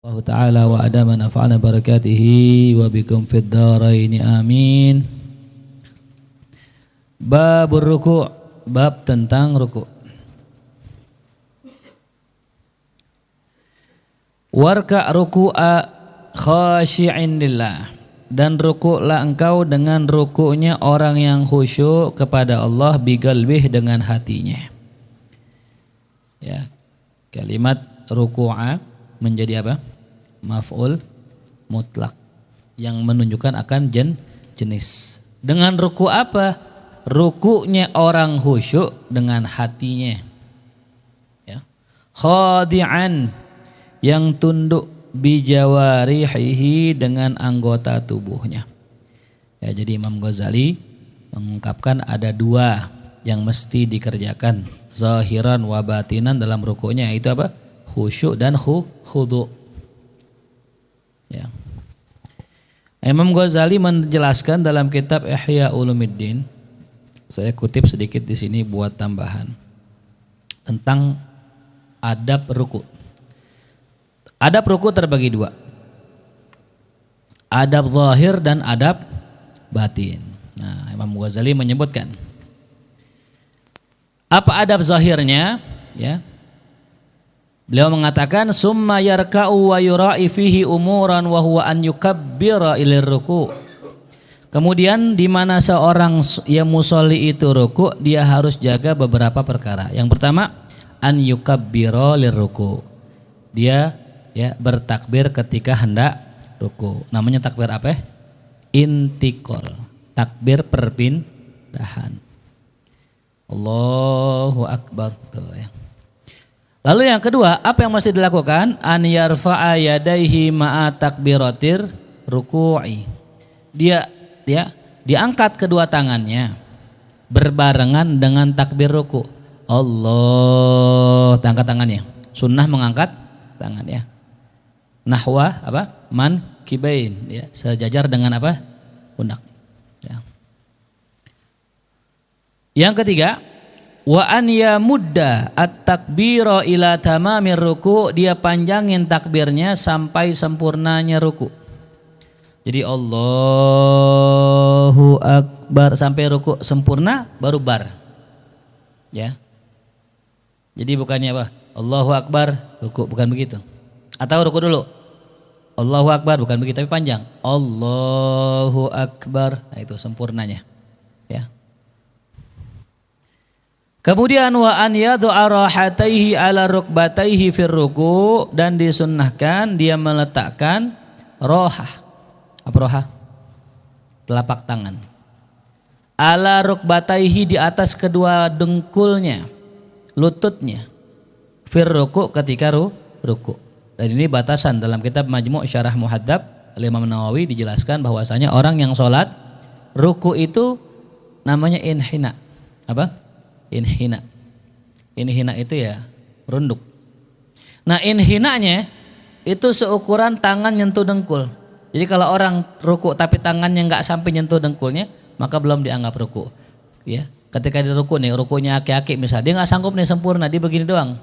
Allah Ta'ala wa adama nafa'ana barakatihi wa bikum fid dharaini amin. Babur ruku', bab tentang ruku'. Warka' ruku'a khashi'in lillah, dan ruku'lah engkau dengan ruku'nya orang yang khusyuk kepada Allah bigalbih dengan hatinya. Ya, kalimat ruku'a menjadi apa? Maf'ul mutlak yang menunjukkan akan jenis. Dengan ruku apa? Rukunya orang khusyuk dengan hatinya. Ya. Khadi'an, yang tunduk bijawarihi dengan anggota tubuhnya. Ya, jadi Imam Ghazali mengungkapkan ada dua yang mesti dikerjakan, zahiran wa batinan dalam rukunya, itu apa? Khusyuk dan khudu'. Ya. Imam Ghazali menjelaskan dalam kitab Ihya Ulumuddin, saya kutip sedikit di sini buat tambahan tentang adab ruku. Adab ruku terbagi dua, adab zahir dan adab batin. Nah, Imam Ghazali menyebutkan apa adab zahirnya, ya. Beliau mengatakan summa yarka'u wa yura'i fihi umuran wa huwa an yukabbira ilir ruku'. Kemudian di mana seorang yang musolli itu ruku', dia harus jaga beberapa perkara. Yang pertama, an yukabbira lir ruku'. Dia bertakbir ketika hendak ruku'. Namanya takbir apa? Intikal. Takbir perpindahan. Allahu akbar. Tuh, ya. Lalu yang kedua, apa yang mesti dilakukan? An yarfa'a yadaihi ma'a takbiratir ruku'i. Dia diangkat kedua tangannya berbarengan dengan takbir ruku'. Allah, angkat tangannya. Sunnah mengangkat tangannya. Nahwa apa? Man kibain, ya, sejajar dengan apa? Pundak. Ya. Yang ketiga, wa an yamudda at-takbira ila tamamir ruku', dia panjangin takbirnya sampai sempurnanya ruku'. Jadi Allahu akbar sampai ruku' sempurna baru bar. Ya. Jadi bukannya apa? Allahu akbar ruku', bukan begitu. Atau ruku' dulu. Allahu akbar, bukan begitu, tapi panjang. Allahu akbar. Nah, itu sempurnanya. Ya. Kemudian wa an yad'a rahataihi ala rukbataihi fir ruku', dan disunnahkan dia meletakkan rohah. Apa rohah? Telapak tangan. Ala rukbataihi, di atas kedua dengkulnya, lututnya. Fir ruku', ketika ruku'. Dan ini batasan dalam kitab Majmu' Syarah Muhadzab Imam Nawawi dijelaskan bahwasanya orang yang sholat ruku' itu namanya inhina. Apa? Inhina. Inhina itu ya runduk. Nah, inhinanya itu seukuran tangan nyentuh dengkul. Jadi kalau orang ruku tapi tangannya nggak sampai nyentuh dengkulnya, maka belum dianggap ruku. Ya, ketika di ruku nih, rukunya aki-aki misalnya, dia nggak sanggup nih sempurna, dia begini doang.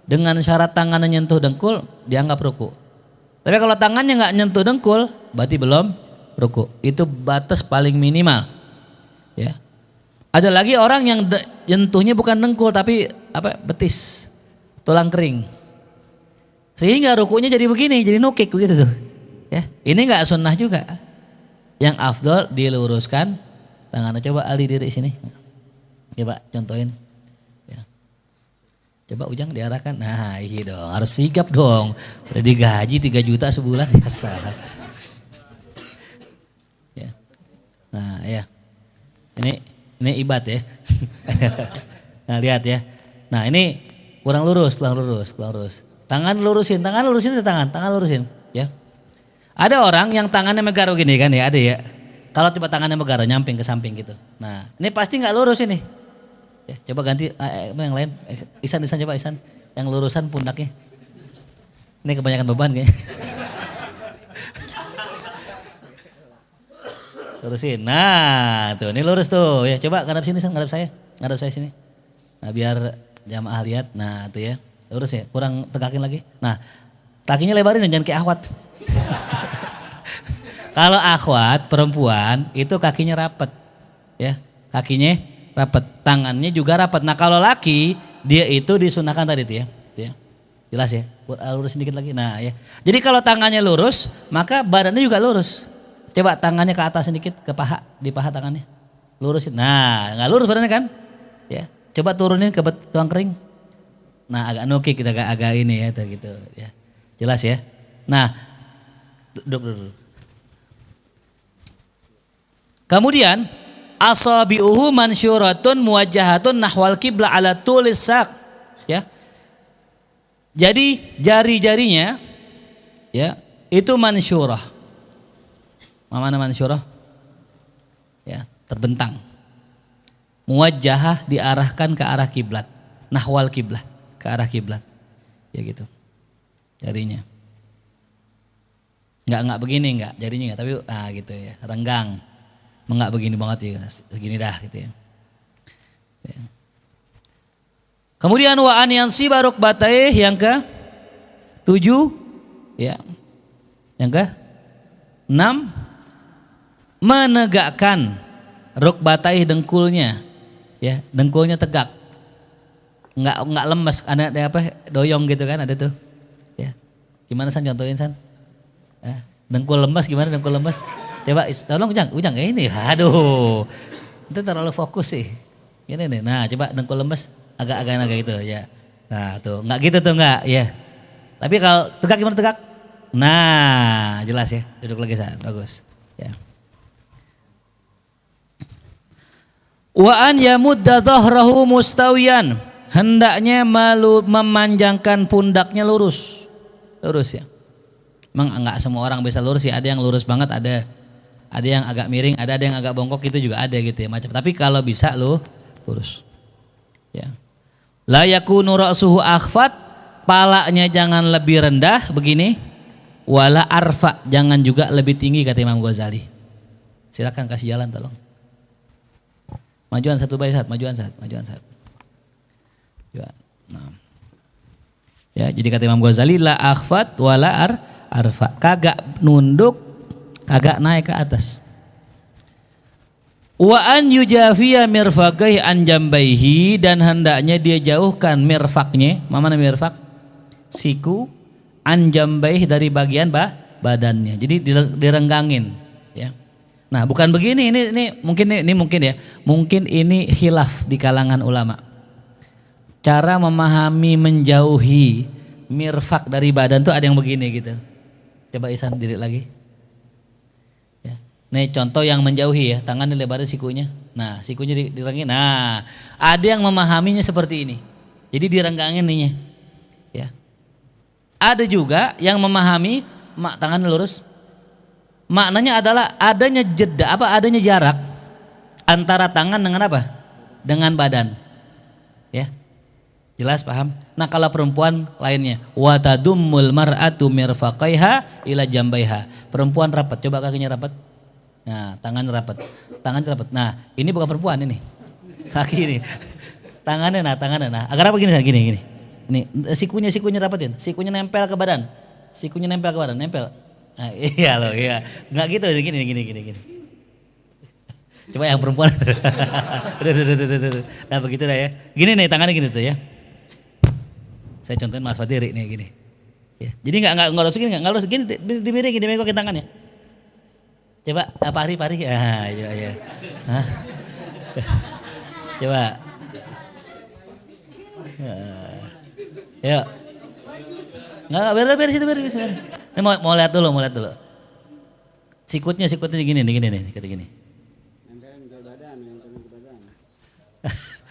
Dengan syarat tangannya nyentuh dengkul, dianggap ruku. Tapi kalau tangannya nggak nyentuh dengkul, berarti belum ruku. Itu batas paling minimal. Ya. Ada lagi orang yang nyentuhnya bukan dengkul tapi apa? Betis, tulang kering. Sehingga rukunya jadi begini, jadi nukik begitu tuh. Ya, ini nggak sunnah juga. Yang afdol diluruskan tangannya. Coba Ali diri sini. Coba contohin. Ya. Coba Ujang diarahkan. Nah, iya dong, harus sigap dong. Udah digaji 3 juta sebulan ya salah. Ya. Nah, ya. Ini ibad ya. Nah, lihat ya. Nah, ini kurang lurus. Tangan lurusin tangan lurusin ya. Ada orang yang tangannya megaro gini kan ya, ada ya. Kalau coba tangannya megaro nyamping ke samping gitu. Nah, ini pasti nggak lurus ini. Ya, coba ganti yang lain. Isan coba Isan. Yang lurusan pundaknya. Ini kebanyakan beban kayaknya. Lurusin. Nah, tuh ini lurus tuh. Ya, coba ngadap sini, ngadap saya sini. Nah, biar jamaah lihat. Nah, tuh ya. Lurus ya. Kurang tegakin lagi. Nah, Kakinya lebarin jangan kayak akhwat. Kalau akhwat perempuan itu kakinya rapat, ya kakinya rapat, tangannya juga rapat. Nah kalau laki dia itu disunahkan tadi tuh ya, jelas ya. Lurus sedikit lagi. Nah ya. Jadi kalau tangannya lurus maka badannya juga lurus. Coba tangannya ke atas sedikit ke paha, di paha tangannya lurusin. Nah nggak lurus badannya kan? Ya. Coba turunin ke tulang kering. Nah agak nukik kita agak ini ya gitu ya. Jelas ya. Nah duduk. Kemudian asabi'uhu mansyuratun muwajjahatun nahwal qiblah ala tulis sak. Ya. Jadi jari-jarinya ya itu mansyurah. Mana mansyurah? Ya, terbentang. Muwajjahah diarahkan ke arah kiblat. Nahwal kiblah, ke arah kiblat. Ya gitu. Jarinya. Enggak begini enggak, jarinya enggak, tapi gitu ya, renggang. Enggak begini banget ya, begini dah gitu ya. Kemudian wa an yansiba rukbataih yang ke 7 ya. Yang ke 6 menegakkan rukbataih dengkulnya ya, dengkulnya tegak. Enggak lemes, ada apa doyong gitu kan ada tuh. Ya. Gimana San contohin San? Dengkul lemes gimana dengkul lemes? Coba tolong Ujang ini. Aduh. Itu terlalu fokus sih. Gini nih. Nah, coba dengkul lemes agak gitu ya. Nah, tuh. Enggak gitu tuh enggak, ya. Tapi kalau tegak gimana tegak? Nah, jelas ya. Duduk lagi San. Bagus. Ya. Wa an yamudda dhahrahu mustawiyan. Hendaknya memanjangkan pundaknya lurus. Lurus ya. Memang enggak semua orang bisa lurus ya. Ada yang lurus banget, ada yang agak miring, ada yang agak bongkok, itu juga ada gitu ya macam. Tapi kalau bisa lo lurus. Ya. La yakunu ra'suhu akhfat, palanya jangan lebih rendah begini. Wala arfa, jangan juga lebih tinggi kata Imam Ghazali. Silakan kasih jalan tolong. Majuan satu baik saat, majuan saat. Nah. Ya, jadi kata Imam Ghazali la akhfat wala arfa, kagak nunduk, kagak naik ke atas. Wa an yujafiya mirfaqai an jambaihi, dan hendaknya dia jauhkan mirfaknya. Mana mirfak? Siku, an jambaihi dari bagian badannya. Jadi direnggangin, ya. Nah, bukan begini, ini mungkin ya. Mungkin ini khilaf di kalangan ulama. Cara memahami menjauhi mirfak dari badan tuh ada yang begini gitu. Coba Isan diri lagi. Ya. Nih contoh yang menjauhi ya, tangan dilebarin sikunya. Nah, sikunya direnggangin. Nah, ada yang memahaminya seperti ini. Jadi direnggangin nih. Ya. Ada juga yang memahami tangan lurus. Maknanya adalah adanya jeda, adanya jarak antara tangan dengan apa? Dengan badan. Ya. Jelas paham? Nah, kalau perempuan lainnya, wa tadummul mar'atu mirfaqaiha ila jambaiha. Perempuan rapat, coba kakinya rapat. Nah, tangan rapat. Nah, ini bukan perempuan ini. Kaki ini. Tangannya. Agar apa gini. Ini sikunya rapatin. Sikunya nempel ke badan. Nempel. Nah, iya loh, iya. Enggak gitu, gini. Coba yang perempuan. Nah, begitu dah ya. Gini nih, tangannya gini tuh ya. Saya contohin Mas Fadiri nih gini. Ya. Jadi enggak harus gini, dimiringin tangannya. Coba pari. Iya. Hah? Coba. Ya. Enggak beres itu. Ini mau lihat dulu. Sikutnya gini nih, kata gini.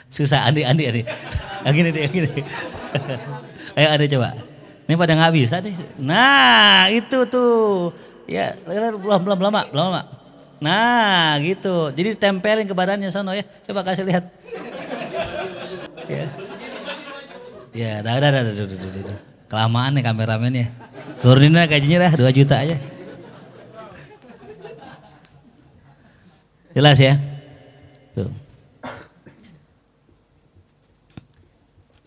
Susah Andi. Gini. Ayo ada coba. Ini pada nggak bisa deh. Nah itu tuh. Ya belum lama. Nah gitu. Jadi tempelin ke badannya sono ya. Coba kasih lihat. Ya. Dah. Kelamaan nih kameramen ya. Turunin aja gajinya dah 2 juta aja. Jelas ya. Tuh.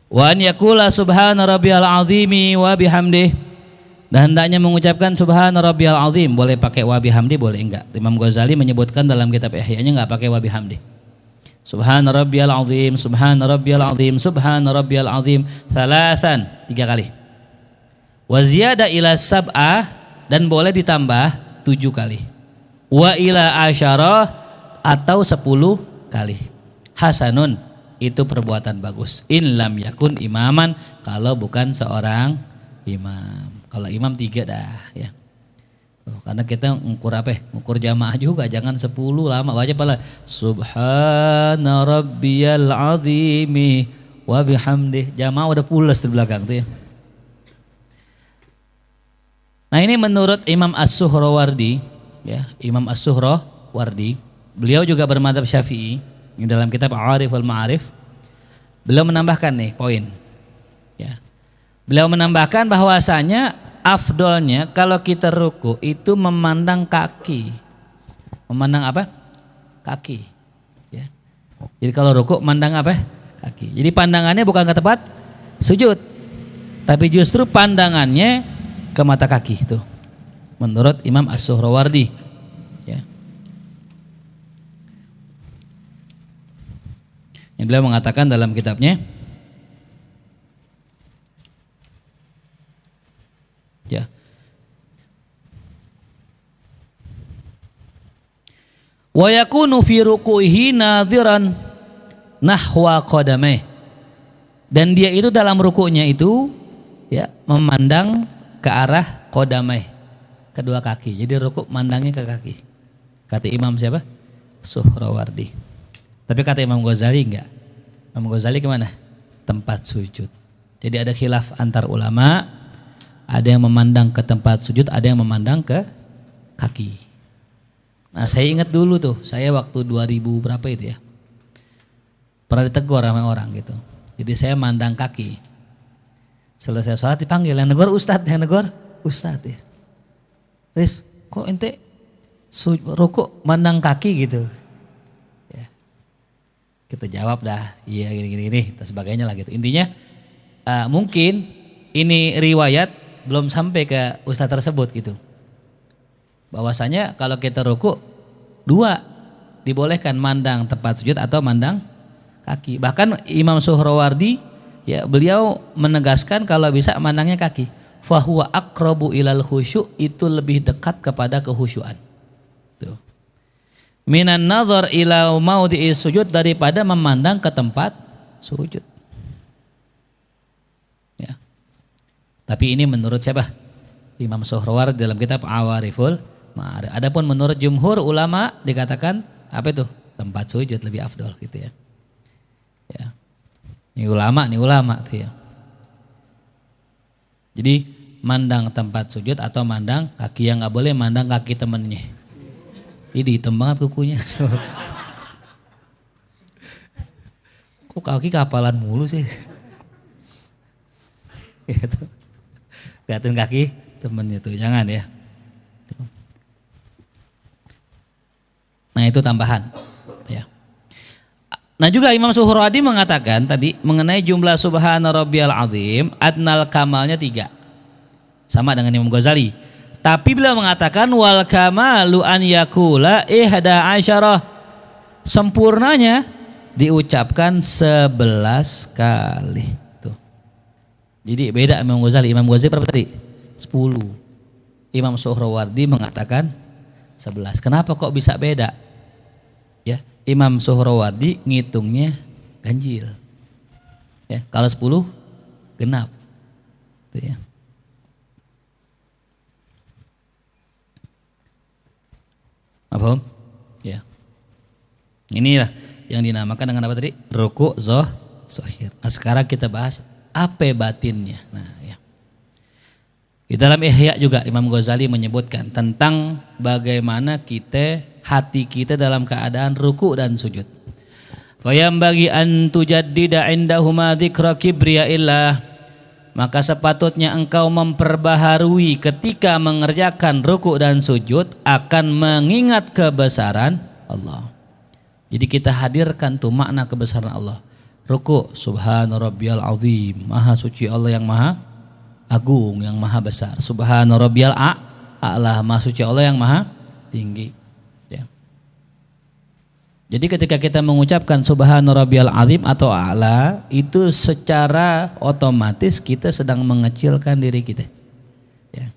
Wa an yaqula subhana rabbiyal azimi wa bihamdih, Dan hendaknya mengucapkan subhana rabbiyal azim, boleh pakai wa bihamdi, boleh enggak. Imam Ghazali menyebutkan dalam kitab Ihya-nya enggak pakai wa bihamdi. Subhana rabbiyal azim, subhana rabbiyal azim, subhana rabbiyal azim salasan, 3 kali. Wa ziyada ila sab'ah, dan boleh ditambah 7 kali. Wa ila asyarah, atau 10 kali. Hasanun, itu perbuatan bagus. In lam yakun imaman, kalau bukan seorang imam. Kalau imam 3 dah ya. Karena kita ngukur apa? Ngukur jamaah juga, jangan 10 lama. Baca pala subhana rabbiyal azimi wa bihamdih. Jamaah udah pulas di belakang tuh ya. Nah, ini menurut Imam As-Suhrawardi ya, Imam As-Suhrawardi, beliau juga bermadzhab Syafi'i. Dalam kitab Arif wal Ma'arif beliau menambahkan nih poin ya. Beliau menambahkan bahwasanya afdolnya kalau kita ruku itu memandang kaki. Memandang apa? Kaki ya. Jadi kalau ruku mandang apa? Kaki. Jadi pandangannya bukan ke tempat sujud, tapi justru pandangannya ke mata kaki itu. Menurut Imam As-Suhrawardi ya. Yang beliau mengatakan dalam kitabnya ya, wa yakunu fi ruku'ihi nadhiran nahwa qadamih, dan dia itu dalam rukunya itu ya memandang ke arah qadamih, kedua kaki. Jadi ruku mandangnya ke kaki. Kata Imam siapa? Suhrawardi. Tapi kata Imam Ghazali enggak. Imam Ghazali kemana? Tempat sujud. Jadi ada khilaf antar ulama. Ada yang memandang ke tempat sujud, ada yang memandang ke kaki. Nah, saya ingat dulu tuh, saya waktu 2000 berapa itu ya, pernah ditegur sama orang gitu. Jadi saya mandang kaki. Selesai sholat dipanggil, yang negor ustadz, yang negor ustadz ya. Terus kok ente ruku mandang kaki gitu? Ya. Kita jawab dah, iya gini dan sebagainya lah gitu. Intinya mungkin ini riwayat belum sampai ke ustadz tersebut gitu. Bahwasanya kalau kita ruku 2 dibolehkan, mandang tempat sujud atau mandang kaki. Bahkan Imam Suhrawardi ya, beliau menegaskan kalau bisa mandangnya kaki. Fahuwa aqrabu ilal khusyu', itu lebih dekat kepada kehusyuan. Tuh. Minan nadhar ila maudhi'i sujud, daripada memandang ke tempat sujud. Ya. Tapi ini menurut siapa? Imam Suhrawardi dalam kitab Awariful Ma'arif. Adapun menurut jumhur ulama dikatakan apa itu? Tempat sujud lebih afdol gitu ya. Ya. Ini ulama tuh ya. Jadi mandang tempat sujud atau mandang kaki, yang nggak boleh mandang kaki temennya. Ini hitam banget kukunya. Kok kaki kapalan mulu sih? Gitu. Lihatin kaki temennya tuh, jangan ya. Nah itu tambahan. Ya. Nah juga Imam Suhrawardi mengatakan tadi mengenai jumlah subhana rabbiyal azim, adnal kamalnya 3. Sama dengan Imam Ghazali. Tapi beliau mengatakan wal kamalu an yakula 11. Sempurnanya diucapkan 11 kali. Tuh. Jadi beda Imam Ghazali. Imam Ghazali berapa tadi? 10. Imam Suhrawardi mengatakan 11. Kenapa kok bisa beda? Ya, Imam Suhrawardi ngitungnya ganjil. Ya, kalau 10 genap. Tuh ya. Apa? Ya. Inilah yang dinamakan dengan apa tadi? Ruku' zohir. Nah, sekarang kita bahas apa batinnya. Nah, ya. Di dalam Ihya juga Imam Ghazali menyebutkan tentang bagaimana hati kita dalam keadaan ruku' dan sujud. Fayambagi an tujaddida indahuma dzikra kibriya'illah. Maka sepatutnya engkau memperbaharui ketika mengerjakan ruku' dan sujud akan mengingat kebesaran Allah. Jadi kita hadirkan tuh makna kebesaran Allah. Ruku' subhana rabbiyal azim, maha suci Allah yang maha agung, yang maha besar. Subhana rabbiyal a'la, maha suci Allah yang maha tinggi. Ya. Jadi ketika kita mengucapkan subhana rabbiyal azim atau a'la, itu secara otomatis kita sedang mengecilkan diri kita. Ya.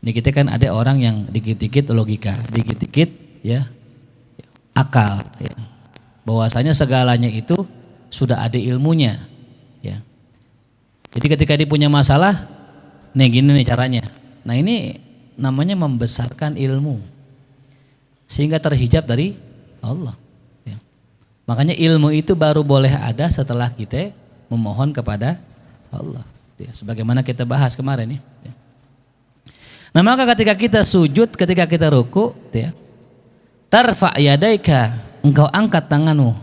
Ini kita kan ada orang yang dikit-dikit logika, dikit-dikit ya akal. Ya. Bahwasanya segalanya itu sudah ada ilmunya. Ya. Jadi ketika dia punya masalah, nih gini nih caranya. Nah ini namanya membesarkan ilmu, sehingga terhijab dari Allah. Ya. Makanya ilmu itu baru boleh ada setelah kita memohon kepada Allah. Ya. Sebagaimana kita bahas kemarin ya. Nah maka ketika kita sujud, ketika kita ruku, ya, tarfa yadaika, engkau angkat tanganmu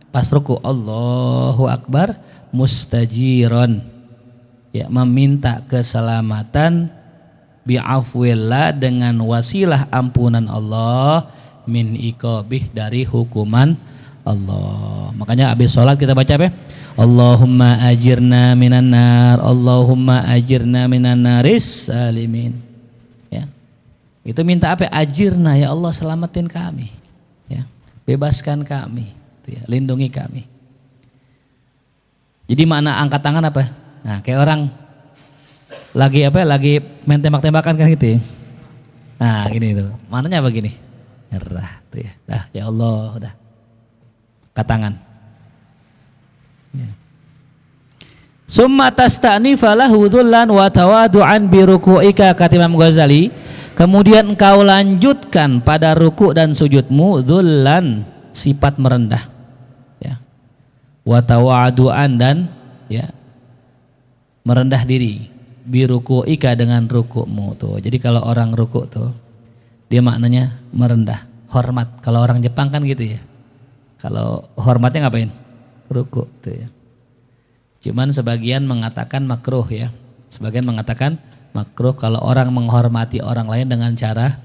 pas ruku, Allahu Akbar mustajiron, ya, meminta keselamatan bi'afwillah, dengan wasilah ampunan Allah, min iqabih, dari hukuman Allah. Makanya habis sholat kita baca apa? Allahumma ajirna minan nar, Allahumma ajirna minan naris salimin. Ya. Itu minta apa? Ajirna, ya Allah selamatin kami. Ya. Bebaskan kami, ya, lindungi kami. Jadi makna angkat tangan apa? Nah, kayak orang lagi apa? Lagi main tembak-tembakan kan gitu ya. Nah, gini tuh. Maknanya apa gini? Nyerah tuh ya. Dah, ya Allah, udah. Angkat tangan. Ya. Summa tasta'nifa lahu dhullan wa tawadu'an bi ruku'ika, kata Imam Ghazali. Kemudian engkau lanjutkan pada ruku' dan sujudmu dhullan, sifat merendah. Ya. Wa tawadu'an, dan ya merendah diri, bi ruku'ika, dengan ruku'mu tuh. Jadi kalau orang ruku' tuh dia maknanya merendah, hormat. Kalau orang Jepang kan gitu ya. Kalau hormatnya ngapain? Ruku' tuh ya. Cuman sebagian mengatakan makruh ya. Sebagian mengatakan makruh kalau orang menghormati orang lain dengan cara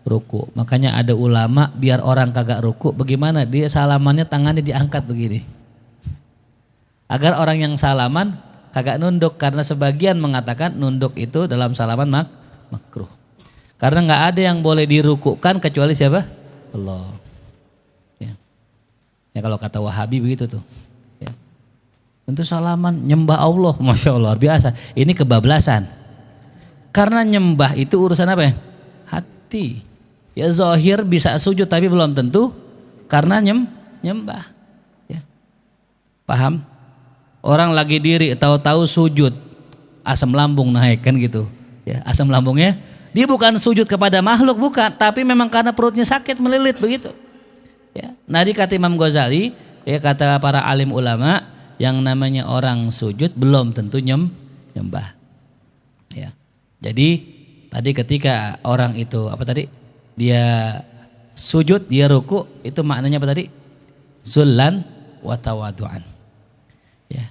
ruku. Makanya ada ulama biar orang kagak ruku, bagaimana? Dia salamannya tangannya diangkat begini. Agar orang yang salaman kagak nunduk, karena sebagian mengatakan nunduk itu dalam salaman makruh. Karena nggak ada yang boleh dirukukan kecuali siapa? Allah. Ya, ya kalau kata Wahabi begitu tuh. Untuk salaman nyembah Allah, masya Allah, luar biasa. Ini kebablasan. Karena nyembah itu urusan apa ya? Hati. Ya zahir bisa sujud tapi belum tentu karena nyembah. Ya. Paham? Orang lagi diri tahu-tahu sujud, asam lambung naik kan gitu. Ya, asam lambungnya dia bukan sujud kepada makhluk, bukan, tapi memang karena perutnya sakit melilit begitu. Ya. Nah, kata Imam Ghazali, ya, kata para alim ulama, yang namanya orang sujud belum tentu nyembah. Ya. Jadi tadi ketika orang itu apa tadi? Dia sujud, dia ruku, itu maknanya apa tadi? Zullan wa tawadu'an. Ya.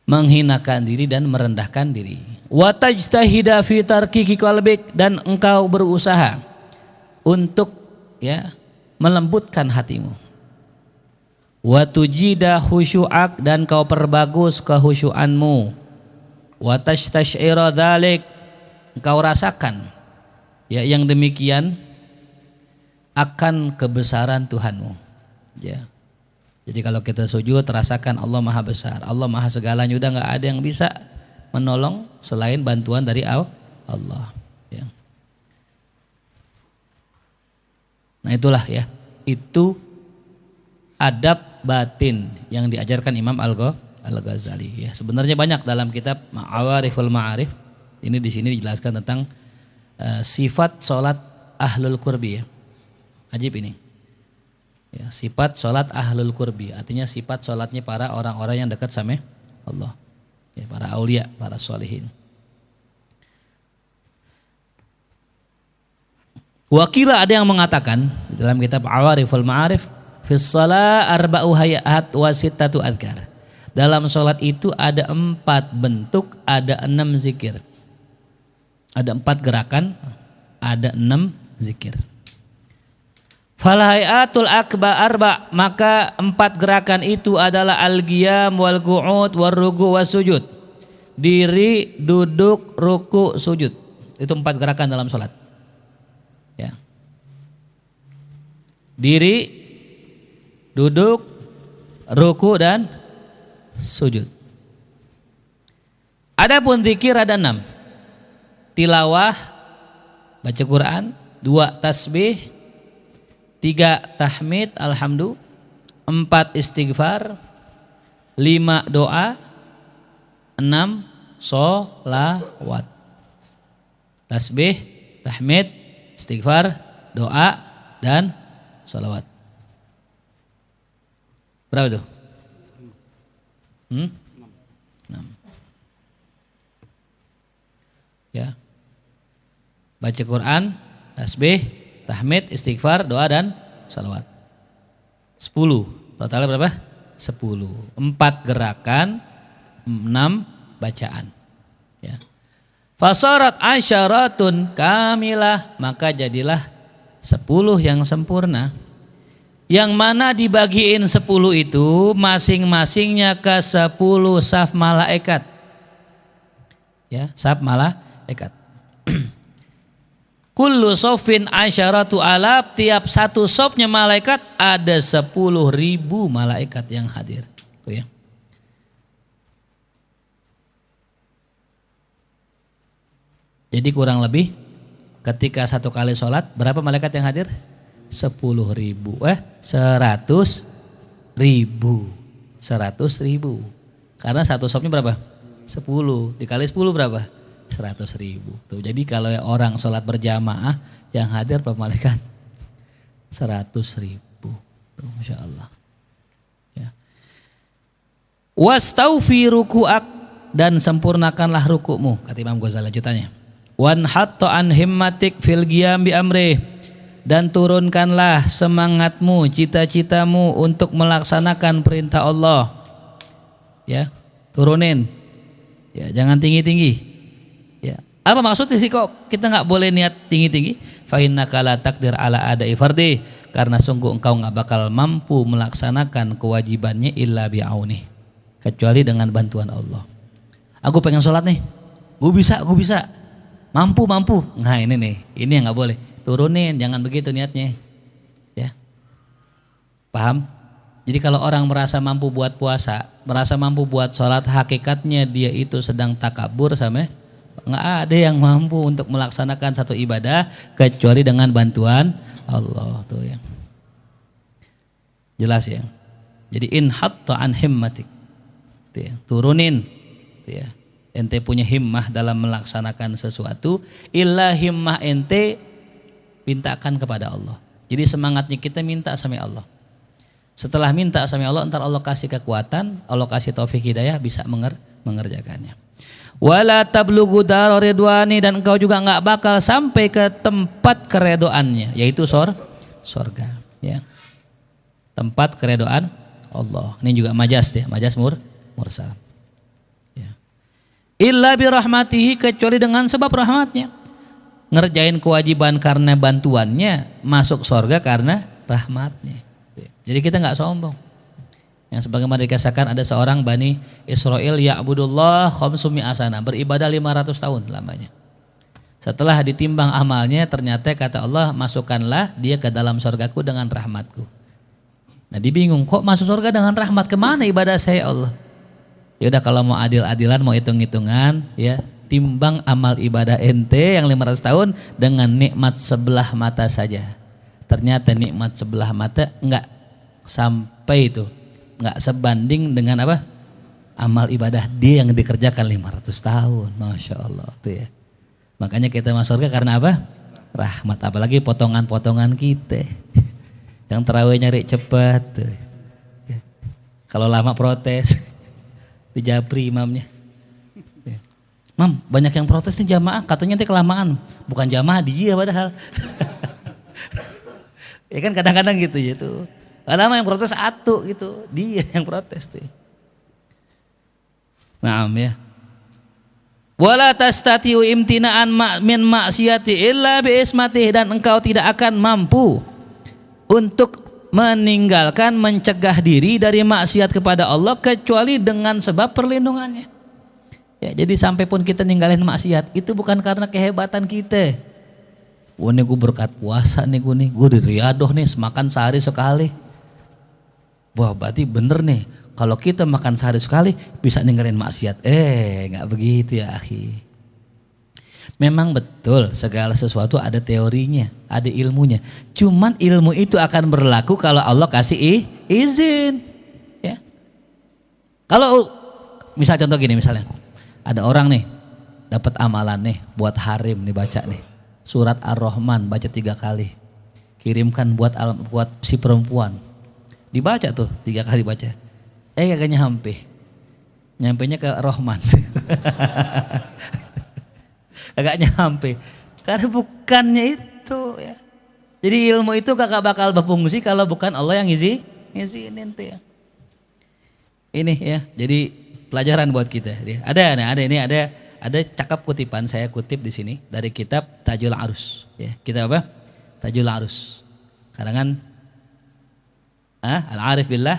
Menghinakan diri dan merendahkan diri. Wa tajtahida fi tarkiki qalbik, dan engkau berusaha untuk ya melembutkan hatimu. Wa tujida khusyu'ak, dan kau perbagus kehusyuanmu. Wa tashtash'ira dzalik, engkau rasakan ya yang demikian akan kebesaran Tuhanmu. Ya. Jadi kalau kita sujud rasakan Allah Maha Besar, Allah Maha segalanya, udah enggak ada yang bisa menolong selain bantuan dari Allah. Ya. Nah itulah ya, itu adab batin yang diajarkan Imam Al-Ghazali. Ya, sebenarnya banyak dalam kitab Ma'awariful Ma'arif. Ini di sini dijelaskan tentang sifat sholat ahlul qurbi. Ya. Ajib ini. Ya, sifat sholat ahlul qurbi, artinya sifat sholatnya para orang-orang yang dekat sama Allah. Ya, para aulia, para sholihin. Wakila ada yang mengatakan dalam kitab Ma'awariful Ma'arif, fis shalah arba'u hayat wa sittatu adhkar. Dalam sholat itu ada 4 bentuk, ada 6 zikir. Ada 4 gerakan, ada 6 zikir. Fal hayatul akbar arba', maka 4 gerakan itu adalah al-qiyam wal qu'ud war ruku' was sujud. diri, duduk, ruku, sujud. Itu 4 gerakan dalam sholat. Ya. Diri, duduk, ruku dan sujud. Adapun zikir ada 6. Tilawah, baca Quran, 2 tasbih, 3 tahmid, alhamdulillah, 4 istighfar, 5 doa, 6 sholawat. Tasbih, tahmid, istighfar, doa, dan sholawat. Berapa itu? 6. Ya. Baca Quran, tasbih, tahmid, istighfar, doa, dan sholawat. 10. Totalnya berapa? 10. 4 gerakan, 6 bacaan. Ya. Fasarat asyaratun kamilah, maka jadilah 10 yang sempurna. Yang mana dibagiin 10 itu masing-masingnya ke 10 saf malaikat. Ya, saf malaikat. Kullu sofin asyaratu alaf, tiap satu sofnya malaikat ada 10.000 malaikat yang hadir. Tuh ya. Jadi kurang lebih ketika satu kali sholat berapa malaikat yang hadir? 10.000. 100.000. 100.000. Karena satu sofnya berapa? 10. Dikali 10 berapa? 100.000. Tuh, jadi kalau orang sholat berjamaah yang hadir berapa malaikat? 100.000. Tuh, Masya Allah. Ya. Wastaufi ruku'ak, dan sempurnakanlah rukukmu, kata Imam Ghazali lanjutannya. Wan hatta an himmatik fil qiyam bi amri, dan turunkanlah semangatmu, cita-citamu untuk melaksanakan perintah Allah. Ya, turunin. Ya, jangan tinggi-tinggi. Ya. Apa maksudnya sih kok kita nggak boleh niat tinggi-tinggi? Fa innaka la taqdir ala ada'i fardhi, karena sungguh engkau nggak bakal mampu melaksanakan kewajibannya illa bi'auni, kecuali dengan bantuan Allah. Aku pengen sholat nih, gue bisa. Mampu. Nah ini nih, ini yang nggak boleh. Turunin, jangan begitu niatnya. Ya. Paham? Jadi kalau orang merasa mampu buat puasa, merasa mampu buat sholat, hakikatnya dia itu sedang takabur sama. Nggak ada yang mampu untuk melaksanakan satu ibadah kecuali dengan bantuan Allah. Tuh ya. Jelas ya. Jadi in hatta an himmatik. Tuh ya. Turunin. Tuh ya. Ente punya himmah dalam melaksanakan sesuatu, illa himmah ente mintakan kepada Allah. Jadi semangatnya kita minta sama Allah. Setelah minta sama Allah, entar Allah kasih kekuatan, Allah kasih taufik hidayah, bisa mengerjakannya. Wala tablughu darar ridwani, dan engkau juga enggak bakal sampai ke tempat keredoannya, yaitu surga. Ya. Tempat keredoan Allah. Ini juga majaz ya, majaz mursal. Illa birahmatihi, kecuali dengan sebab rahmatnya. Ngerjain kewajiban karena bantuannya, masuk surga karena rahmatnya. Jadi kita nggak sombong. Yang sebagaimana dikisahkan ada seorang Bani Israel ya'budullah khamsumi asana, beribadah 500 tahun lamanya. Setelah ditimbang amalnya, ternyata kata Allah, masukkanlah dia ke dalam surgaku dengan rahmatku. Nah dibingung, kok masuk surga dengan rahmat, kemana ibadah saya Allah? Ya udah, kalau mau adil-adilan, mau hitung-hitungan, ya timbang amal ibadah ente yang 500 tahun dengan nikmat sebelah mata saja. Ternyata nikmat sebelah mata enggak sampai itu, enggak sebanding dengan apa? Amal ibadah dia yang dikerjakan 500 tahun. Masya Allah tuh ya. Makanya kita masuk surga karena apa? Rahmat. Apalagi potongan-potongan kita yang terawih nyari cepat tuh. Ya. Kalau lama protes dijabri imamnya. Mam, banyak yang protes nih jamaah, katanya nanti kelamaan. Bukan jamaah, dia padahal. Ya kan kadang-kadang gitu ya tuh. Lama yang protes atu gitu, dia yang protes tuh. Naam ya. Wala tastatiu imtina'an min maksiati illa bi ismatih, dan engkau tidak akan mampu untuk meninggalkan, mencegah diri dari maksiat kepada Allah kecuali dengan sebab perlindungannya. Ya, jadi sampai pun kita ninggalin maksiat itu bukan karena kehebatan kita. Wah, nih gue berkat puasa nih gue di Riyadoh nih makan sehari sekali. Wah, berarti bener nih kalau kita makan sehari sekali bisa ninggalin maksiat. Nggak begitu ya akhi. Memang betul segala sesuatu ada teorinya, ada ilmunya. Cuman ilmu itu akan berlaku kalau Allah kasih izin. Ya. Kalau misal contoh gini misalnya, ada orang nih dapat amalan nih buat harim nih baca nih surat Ar-Rahman baca 3 kali, kirimkan buat si perempuan, dibaca tuh 3 kali baca, kagak nyampenya ke Rahman. Kagak nyampe karena bukannya itu ya. Jadi ilmu itu kagak bakal berfungsi kalau bukan Allah yang ngizinin tuh ya. Ini ya, jadi pelajaran buat kita. Ada cakap kutipan, saya kutip di sini dari kitab Tajul Arus ya. Kitab apa? Tajul Arus. Karangan Al-Arif Billah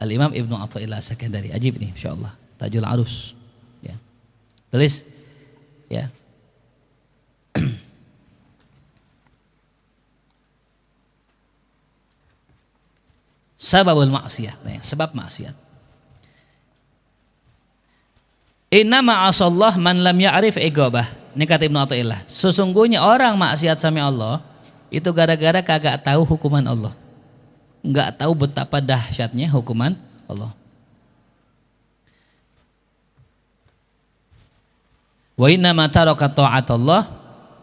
Al-Imam Ibnu Athaillah As-Sakandari. Ajib nih insyaallah. Tajul Arus ya. Tulis ya. Sababul maksiyah, sebab maksiat. Inna ma'asallah man lam ya'rif igobah. Ini kata Ibnu Athaillah. Sesungguhnya orang maksiat sama Allah itu gara-gara kagak tahu hukuman Allah. Enggak tahu betapa dahsyatnya hukuman Allah. Wa inna ma taraka ta'atallah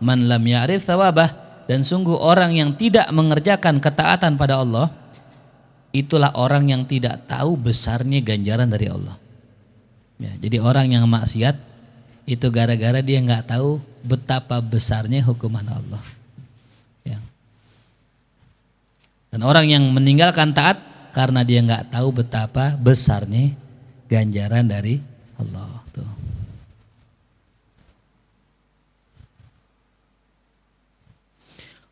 man lam ya'rif thawabah. Dan sungguh orang yang tidak mengerjakan ketaatan pada Allah, itulah orang yang tidak tahu besarnya ganjaran dari Allah. Ya, jadi orang yang maksiat itu gara-gara dia nggak tahu betapa besarnya hukuman Allah. Ya. Dan orang yang meninggalkan taat karena dia nggak tahu betapa besarnya ganjaran dari Allah. Tuh.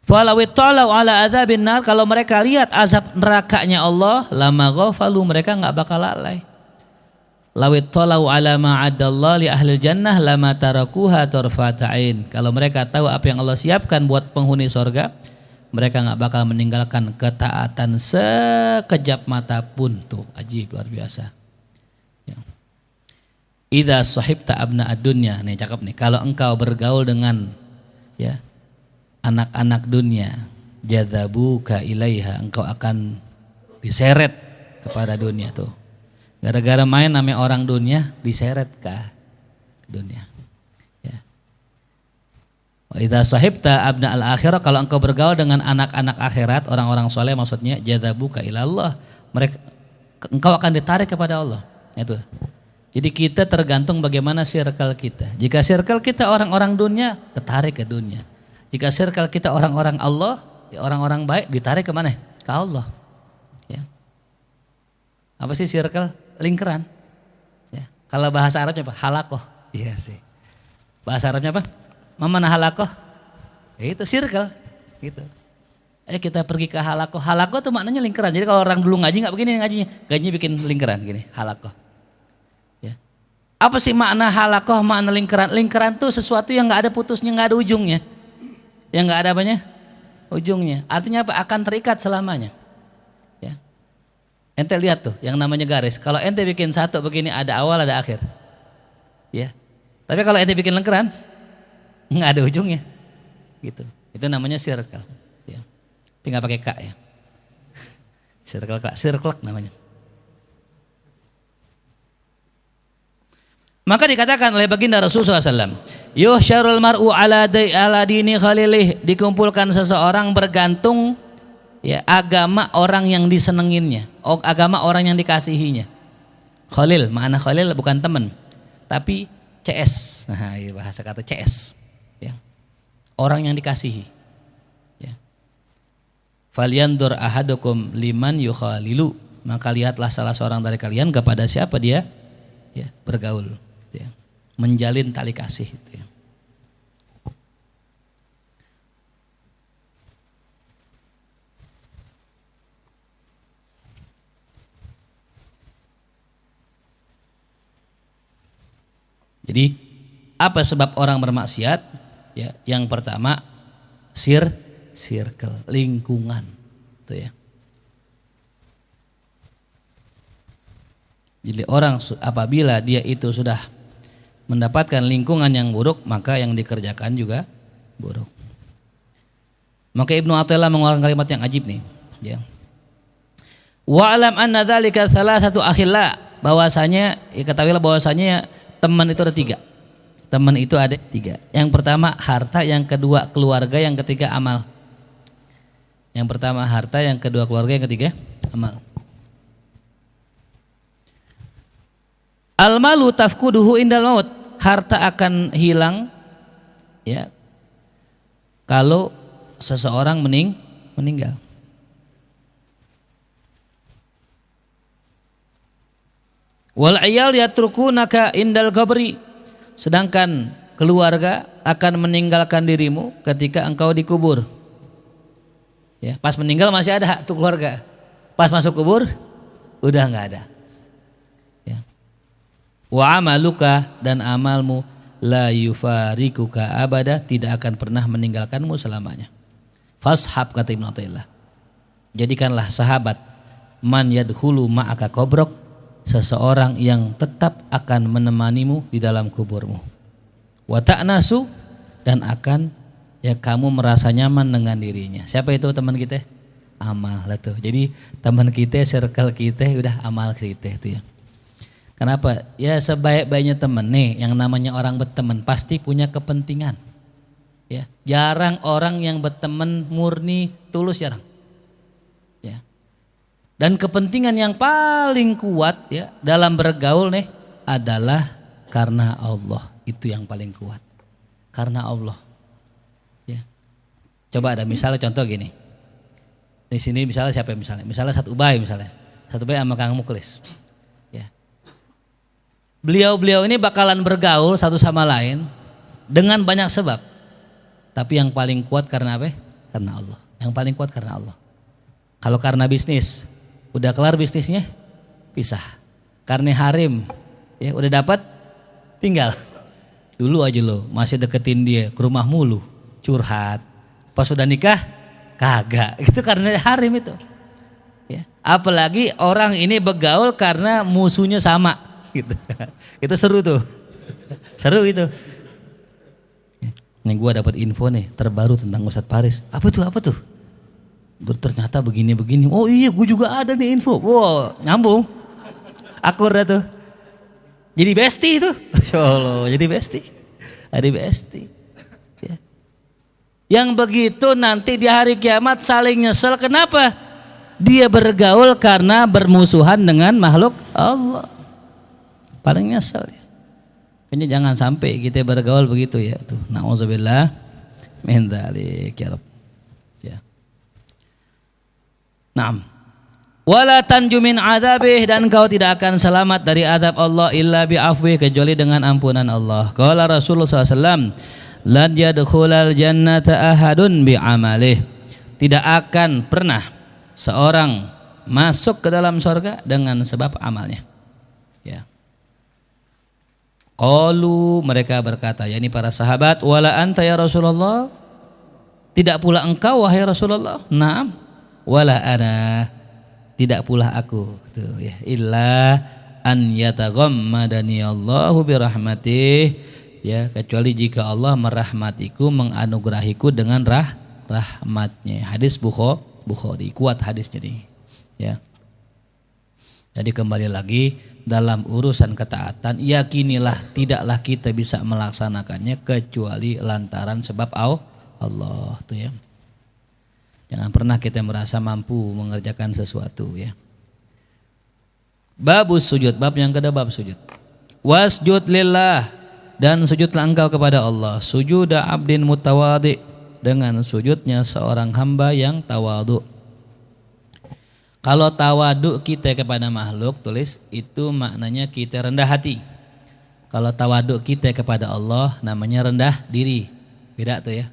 Falawit talau ala adzabin nar, kalau mereka lihat azab nerakanya Allah, lama ghafalu, mereka nggak bakal lalai. Lawit talau ala ma'adallah li ahli jannah lama tarakuha tarfata'in. Kalau mereka tahu apa yang Allah siapkan buat penghuni surga, mereka nggak bakal meninggalkan ketaatan sekejap mata pun. Tuh, ajib, luar biasa. Ya. Idza sahibta abna ad-dunya, nih cakep nih. Kalau engkau bergaul dengan ya anak-anak dunia, jadzabuka ilaiha, engkau akan diseret kepada dunia tuh. Gara-gara main namanya orang dunia diseret ke dunia. Ya. Wa idza sahibta abna al-akhirah, kalau engkau bergaul dengan anak-anak akhirat, orang-orang soleh maksudnya, jadzabuka ilallah, mereka engkau akan ditarik kepada Allah. Itu. Jadi kita tergantung bagaimana circle kita. Jika circle kita orang-orang dunia, ketarik ke dunia. Jika circle kita orang-orang Allah, orang-orang baik, ditarik kemana? Ke Allah. Ya. Apa sih circle? Lingkaran. Ya. Kalau bahasa Arabnya apa? Halakoh. Iya sih. Bahasa Arabnya apa? Mana halakoh? Itu circle. Gitu. Kita pergi ke halakoh. Halakoh itu maknanya lingkaran. Jadi kalau orang dulu ngaji nggak begini ngajinya, ngajinya bikin lingkaran gini. Halakoh. Ya. Apa sih makna halakoh? Makna lingkaran? Lingkaran itu sesuatu yang nggak ada putusnya, nggak ada ujungnya. Yang nggak ada apanya? Ujungnya. Artinya apa? Akan terikat selamanya. Ya. Ente lihat tuh yang namanya garis. Kalau ente bikin satu begini ada awal ada akhir. Ya. Tapi kalau ente bikin lingkaran nggak ada ujungnya. Gitu. Itu namanya circle. Ya. Tapi nggak pakai K ya. Circle namanya. Maka dikatakan oleh baginda Rasulullah SAW, yuhsyarul mar'u ala dini khalilih, dikumpulkan seseorang bergantung ya agama orang yang disenenginnya, agama orang yang dikasihinya. Khalil, makna khalil bukan teman, tapi CS. Nah, bahasa kata CS. Ya. Orang yang dikasihi. Ya. Falyandur ahadukum liman yukhalilu, maka lihatlah salah seorang dari kalian kepada siapa dia ya bergaul. Ya, menjalin tali kasih itu ya. Jadi apa sebab orang bermaksiat? Ya, yang pertama circle, lingkungan. Tuh ya. Jadi orang apabila dia itu sudah mendapatkan lingkungan yang buruk, maka yang dikerjakan juga buruk. Maka Ibnu Athaillah mengeluarkan kalimat yang ajib nih, ya. Wa alam anna dzalika salasatu akhilla, bahwasanya ketahuilah bahwasanya teman itu ada 3. Teman itu ada 3. Yang pertama harta, yang kedua keluarga, yang ketiga amal. Yang pertama harta, yang kedua keluarga, yang ketiga amal. Al-malu tafkuduhu indal maut. Harta akan hilang ya kalau seseorang meninggal. Wal ayal yatrukunaka indal qabri, sedangkan keluarga akan meninggalkan dirimu ketika engkau dikubur. Ya, pas meninggal masih ada tuh keluarga. Pas masuk kubur udah enggak ada. Ya. Wa amaluka, dan amalmu la yufarikuka abada, tidak akan pernah meninggalkanmu selamanya. Fashab, kata Ibnu Athaillah, jadikanlah sahabat man yadkhulu ma'aka qabrok, seseorang yang tetap akan menemanimu di dalam kuburmu. Wa ta'nasu, dan akan ya kamu merasa nyaman dengan dirinya. Siapa itu teman kita? Amal lah tuh. Jadi teman kita, circle kita udah amal kita itu ya. Kenapa? Ya sebaik-baiknya teman nih, yang namanya orang berteman pasti punya kepentingan. Ya, jarang orang yang berteman murni tulus, jarang. Ya. Dan kepentingan yang paling kuat ya dalam bergaul nih adalah karena Allah. Itu yang paling kuat. Karena Allah. Ya. Coba ada misalnya contoh gini. Di sini misalnya siapa misalnya? Misalnya Sat Ubay misalnya. Sat Ubay sama Kang Muklis. Ya. Beliau-beliau ini bakalan bergaul satu sama lain dengan banyak sebab. Tapi yang paling kuat karena apa? Karena Allah. Yang paling kuat karena Allah. Kalau karena bisnis, udah kelar bisnisnya, pisah. Karena harim, ya udah dapat, tinggal. Dulu aja lo masih deketin dia ke rumah mulu, curhat. Pas sudah nikah, kagak. Itu karena harim itu. Ya. Apalagi orang ini bergaul karena musuhnya sama. Gitu. Itu seru tuh. Seru itu. Nih gue dapat info nih terbaru tentang Ustadz Paris. Apa tuh? Ternyata begini-begini. Oh iya, gue juga ada nih info. Wow, nyambung. Akur dah tuh. Jadi bestie itu. Masya Allah, jadi bestie. Ada bestie. Ya. Yang begitu nanti di hari kiamat saling nyesel. Kenapa? Dia bergaul karena bermusuhan dengan makhluk Allah. Paling nyesel ya. Kayaknya jangan sampai kita bergaul begitu ya. Tuh, na'udzubillah min dzalik ya Rabb. Ya. Naam. Wala tanju min adzabih, dan kau tidak akan selamat dari azab Allah illa bi'afwi, kecuali dengan ampunan Allah. Qala Rasulullah SAW, lan yadkhulal jannata ahadun bi'amalih. Tidak akan pernah seorang masuk ke dalam surga dengan sebab amalnya. Ya. Qalu, mereka berkata, yakni para sahabat, wala anta ya Rasulullah, tidak pula engkau wahai Rasulullah. Naam, wala ana, tidak pula aku. Tuh ya, illa an yataghammadani Allahu birahmatih, ya, kecuali jika Allah merahmatiku, menganugerahiku dengan rahmatnya. Hadis Bukhari, kuat hadis jadi. Ya. Jadi kembali lagi dalam urusan ketaatan, yakinilah tidaklah kita bisa melaksanakannya kecuali lantaran sebab Allah tuh ya. Jangan pernah kita merasa mampu mengerjakan sesuatu ya. Babus sujud, bab yang kedua, bab sujud. Wasjud lillah, dan sujudlah engkau kepada Allah. Sujuda abdin mutawadi, dengan sujudnya seorang hamba yang tawadu. Kalau tawadu kita kepada makhluk, tulis, itu maknanya kita rendah hati. Kalau tawadu kita kepada Allah namanya rendah diri. Beda tuh ya.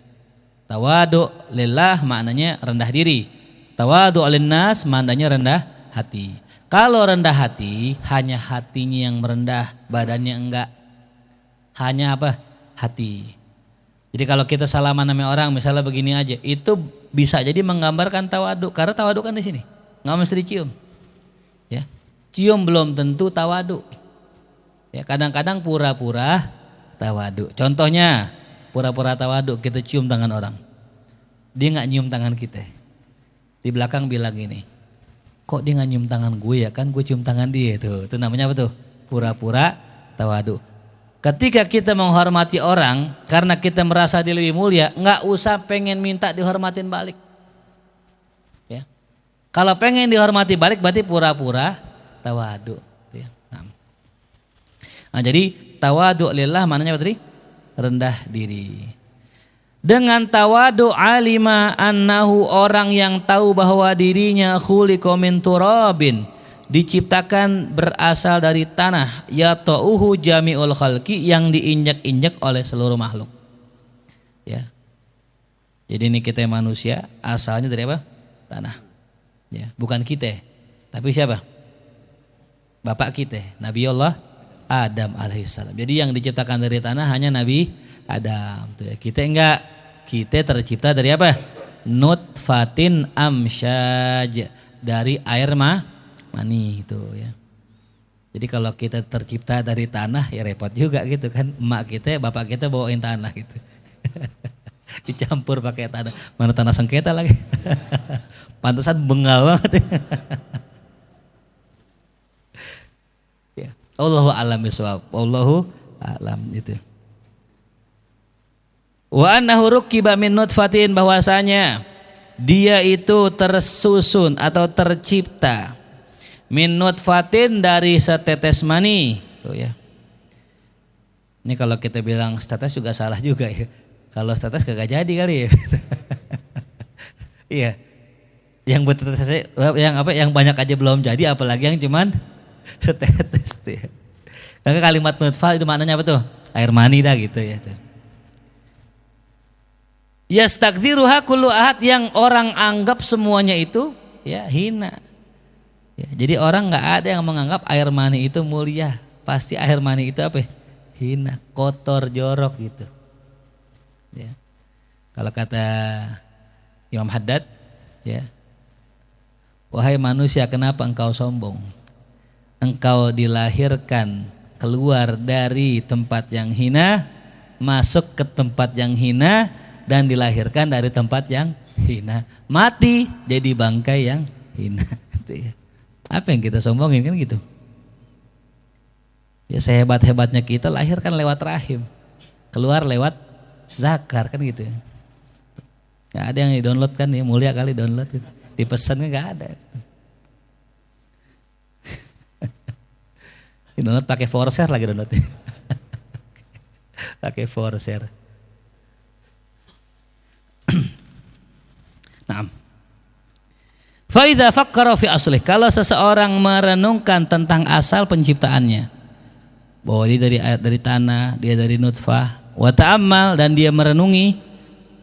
Tawadu lillah maknanya rendah diri. Tawadu alinnas maknanya rendah hati. Kalau rendah hati hanya hatinya yang merendah, badannya enggak. hanya apa? Hati. Jadi kalau kita salaman sama orang misalnya begini aja, itu bisa jadi menggambarkan tawadu, karena tawadu kan di sini, nggak mesti dicium. Ya, cium belum tentu tawadu. Ya, kadang-kadang pura-pura tawadu. Contohnya pura-pura tawadu, kita cium tangan orang, dia nggak nyium tangan kita. Di belakang bilang gini, kok dia nggak nyium tangan gue ya, kan gue cium tangan dia. Tuh, itu namanya apa tuh? Pura-pura tawadu. Ketika kita menghormati orang karena kita merasa dia lebih mulia, nggak usah pengen minta dihormatin balik. Ya. Kalau pengen dihormati balik berarti pura-pura tawadu. Ya. Nah, jadi tawadu lillah maknanya apa tadi? Rendah diri. Dengan tawadu alima annahu, orang yang tahu bahwa dirinya khuliqa min turabin, diciptakan berasal dari tanah, ya ta'uhu jami'ul khalqi, yang diinjak-injak oleh seluruh makhluk. Ya. Jadi ini kita manusia asalnya dari apa? Tanah. Ya, bukan kita, tapi siapa? Bapak kita, Nabi Allah Adam alaihissalam. Jadi yang diciptakan dari tanah hanya Nabi Adam. Tuh ya. Kita enggak, kita tercipta dari apa? Nutfatin amsyaj, dari air mani itu ya. Jadi kalau kita tercipta dari tanah ya repot juga gitu kan. Emak kita, bapak kita bawain tanah gitu. Dicampur pakai tanah. Mana tanah sengketa lagi. Pantesan bengal banget. Ya. Allahu a'lam bishawab. Allahu a'lam itu. Wa annahu rukiba min nutfatin, bahwasanya dia itu tersusun atau tercipta min nutfatin, dari setetes mani. Tuh ya. Ini kalau kita bilang setetes juga salah juga ya. Kalau setetes kagak jadi kali ya. Iya. Yang bertetes, yang banyak aja belum jadi, apalagi yang cuman setetes tuh ya. Karena kalimat nutfah itu maknanya apa tuh? Air mani dah gitu ya. Yastakdiruha kullu ahad, yang orang anggap semuanya itu ya hina. Ya, jadi orang nggak ada yang menganggap air mani itu mulia. Pasti air mani itu apa? Hina, kotor, jorok gitu. Ya. Kalau kata Imam Haddad, ya, wahai manusia, kenapa engkau sombong? Engkau dilahirkan keluar dari tempat yang hina, masuk ke tempat yang hina, dan dilahirkan dari tempat yang hina, mati jadi bangkai yang hina. Apa yang kita sombongin kan gitu. Ya sehebat-hebatnya kita lahir kan lewat rahim, keluar lewat zakar kan gitu. Gak ada yang di-download kan ya, mulia kali download gitu. Dipesan kan gak ada. Di-download pakai forshare lagi downloadnya. Pakai forshare. Naam. Fa idza fakkara fi aslih, kalau seseorang merenungkan tentang asal penciptaannya, bahwa dia dari tanah, dia dari nutfah, wa ta'ammal, dan dia merenungi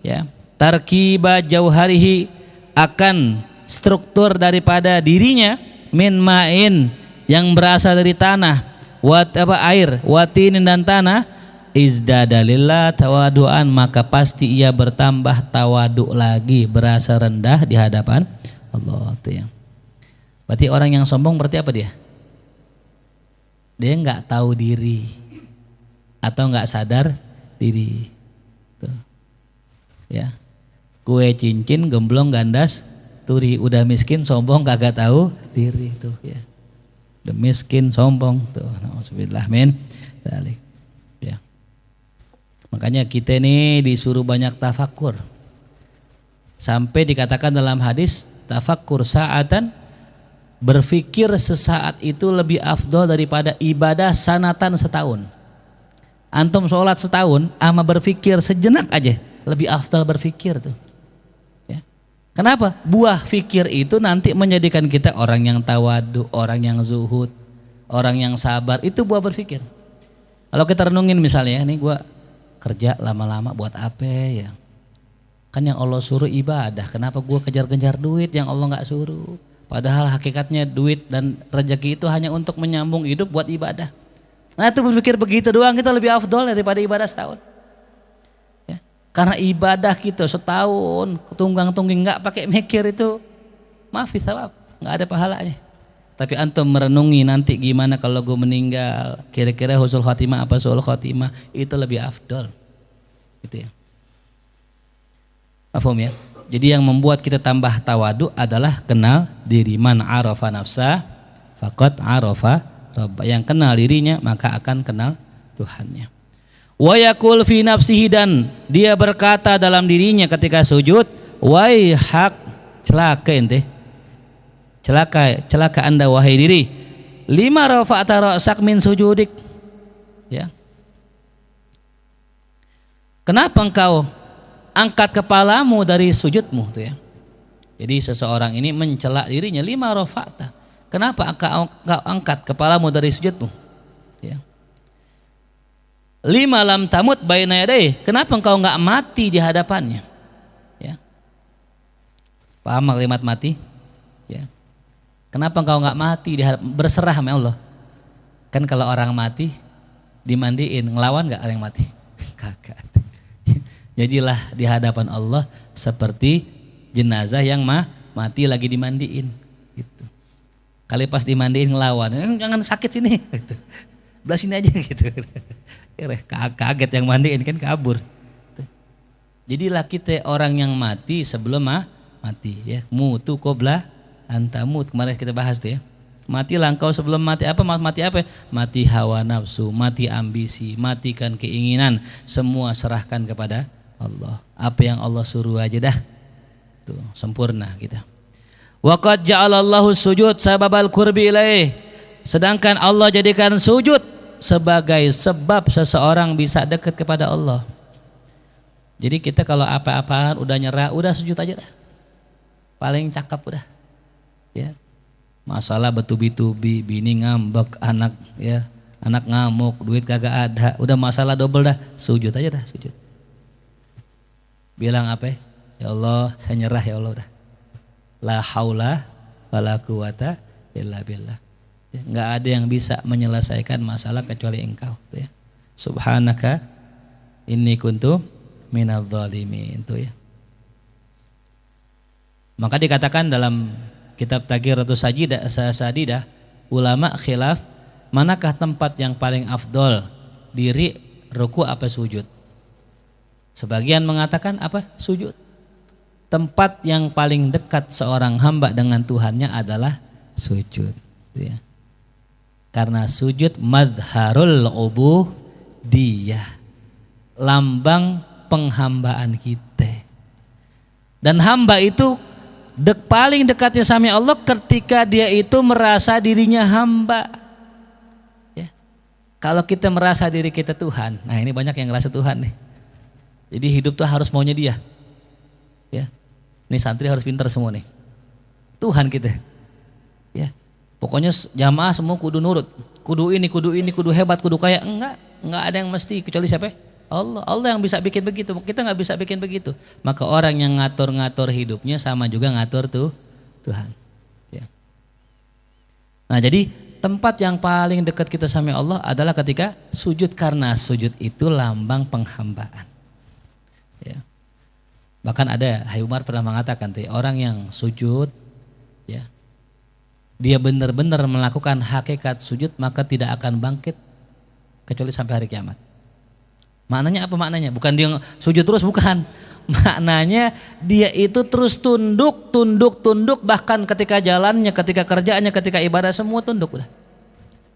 ya, tarkiba jauharihi, akan struktur daripada dirinya, min ma'in, yang berasal dari tanah, air, watinin, dan tanah, izdadalillah tawaduan, maka pasti ia bertambah tawadu lagi, berasa rendah di hadapan Allah. Tuh ya. Berarti orang yang sombong berarti apa dia? Dia nggak tahu diri atau nggak sadar diri. Tuh. Ya. Kue cincin gemblong gandas turi, udah miskin sombong kagak tahu diri tuh ya. Udah miskin sombong tuh. Nauzubillah min dzalik. Ya. Makanya kita nih disuruh banyak tafakur. Sampai dikatakan dalam hadis, tafakkur sa'atan, berfikir sesaat itu lebih afdol daripada ibadah sanatan setahun. Antum sholat setahun ama berfikir sejenak aja lebih afdol berfikir tuh. Ya. Kenapa? Buah fikir itu nanti menjadikan kita orang yang tawadu, orang yang zuhud, orang yang sabar. Itu buah berfikir. Kalau kita renungin misalnya, nih gua kerja lama-lama buat apa ya? Kan yang Allah suruh ibadah, kenapa gue kejar-kejar duit yang Allah gak suruh? Padahal hakikatnya duit dan rezeki itu hanya untuk menyambung hidup buat ibadah. Nah itu berpikir begitu doang kita lebih afdol daripada ibadah setahun. Ya. Karena ibadah kita setahun tunggang-tungging nggak pakai mikir itu maaf thawab, nggak ada pahalanya. Tapi antum merenungi nanti gimana kalau gue meninggal, kira-kira husnul khotimah apa suul khotimah, itu lebih afdol. Gitu ya. Paham ya? Jadi yang membuat kita tambah tawadu adalah kenal diri. Man arafa nafsa faqad arafa rabb. Yang kenal dirinya maka akan kenal Tuhannya. Wa yaqul fi nafsihi, dan dia berkata dalam dirinya ketika sujud, waihak, celaka ente. Celaka Anda wahai diri. Lima rafa'ta ra'sak min sujudik. Ya. Kenapa engkau angkat kepalamu dari sujudmu tuh ya. Jadi seseorang ini mencela dirinya, lima rafa'ta. Kenapa engkau angkat kepalamu dari sujudmu? Ya. Lima lam tamut baina yadayhi. Kenapa engkau enggak mati di hadapannya? Ya. Paham kalimat mati? Ya. Kenapa engkau enggak mati berserah sama Allah? Kan kalau orang mati dimandiin, ngelawan enggak orang yang mati? Kagak. Jadilah di hadapan Allah seperti jenazah yang mati lagi dimandiin gitu. Kali pas dimandiin ngelawan, jangan sakit sini gitu. Belah sini aja gitu. Kaget yang mandiin kan kabur. Jadilah kita orang yang mati sebelum mati ya. Mutu qabla antamut, kemarin kita bahas tuh ya. Matilah engkau sebelum mati. Apa mati apa? Mati hawa nafsu, mati ambisi, matikan keinginan, semua serahkan kepada Allah. Apa yang Allah suruh aja dah. Tuh, sempurna kita. Wa qad ja'alallahu sujud sababal qurbi ilaih. Sedangkan Allah jadikan sujud sebagai sebab seseorang bisa dekat kepada Allah. Jadi kita kalau apa-apaan udah nyerah, udah sujud aja dah. Paling cakep udah. Ya. Masalah bertubi-tubi, bini ngambek, anak ya, anak ngamuk, duit kagak ada, udah masalah double dah, sujud aja dah, sujud. Bilang apa? Ya Allah, saya nyerah ya Allah dah. La haula wala quwata illa billah. Ya, enggak ada yang bisa menyelesaikan masalah kecuali Engkau, ya. Subhanaka inni kuntu minadz zalimin, itu ya. Maka dikatakan dalam kitab Taqiyyatus Sadidah, ulama khilaf manakah tempat yang paling afdol, diri, ruku apa sujud. Sebagian mengatakan apa? Sujud. Tempat yang paling dekat seorang hamba dengan Tuhannya adalah sujud, ya. Karena sujud madharul ubudiyah, lambang penghambaan kita. Dan hamba itu paling dekatnya sama Allah ketika dia itu merasa dirinya hamba. Ya. Kalau kita merasa diri kita Tuhan, nah ini banyak yang ngerasa Tuhan nih. Jadi hidup tuh harus maunya dia. Ya. Ini santri harus pintar semua nih. Tuhan kita. Ya. Pokoknya jamaah semua kudu nurut. Kudu ini, kudu hebat, kudu kaya. Enggak ada yang mesti kecuali siapa? Allah yang bisa bikin begitu, kita nggak bisa bikin begitu. Maka orang yang ngatur-ngatur hidupnya sama juga ngatur Tuhan. Ya. Nah jadi tempat yang paling dekat kita sama Allah adalah ketika sujud, karena sujud itu lambang penghambaan. Ya. Bahkan ada Hai Umar pernah mengatakan, orang yang sujud, ya, dia benar-benar melakukan hakikat sujud maka tidak akan bangkit kecuali sampai hari kiamat. Maknanya apa maknanya? Bukan dia sujud terus, bukan. Maknanya dia itu terus tunduk, bahkan ketika jalannya, ketika kerjaannya, ketika ibadah semua tunduk udah.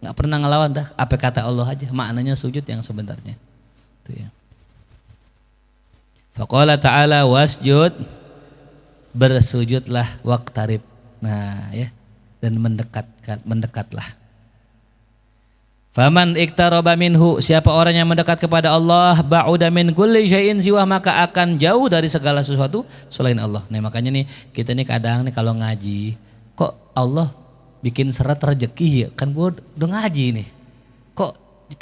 Enggak pernah ngelawan dah, apa kata Allah aja. Maknanya sujud yang sebenarnya. Itu ya. Faqala ta'ala wasjud, bersujudlah waqtarib. Nah, ya. Dan mendekatlah. Faman iktaraba minhu, siapa orang yang mendekat kepada Allah, ba'uda min kulli syai'in siwah, maka akan jauh dari segala sesuatu selain Allah. Nah, makanya nih kita nih kadang nih kalau ngaji, kok Allah bikin seret rezeki ya? Kan gue udah ngaji nih. Kok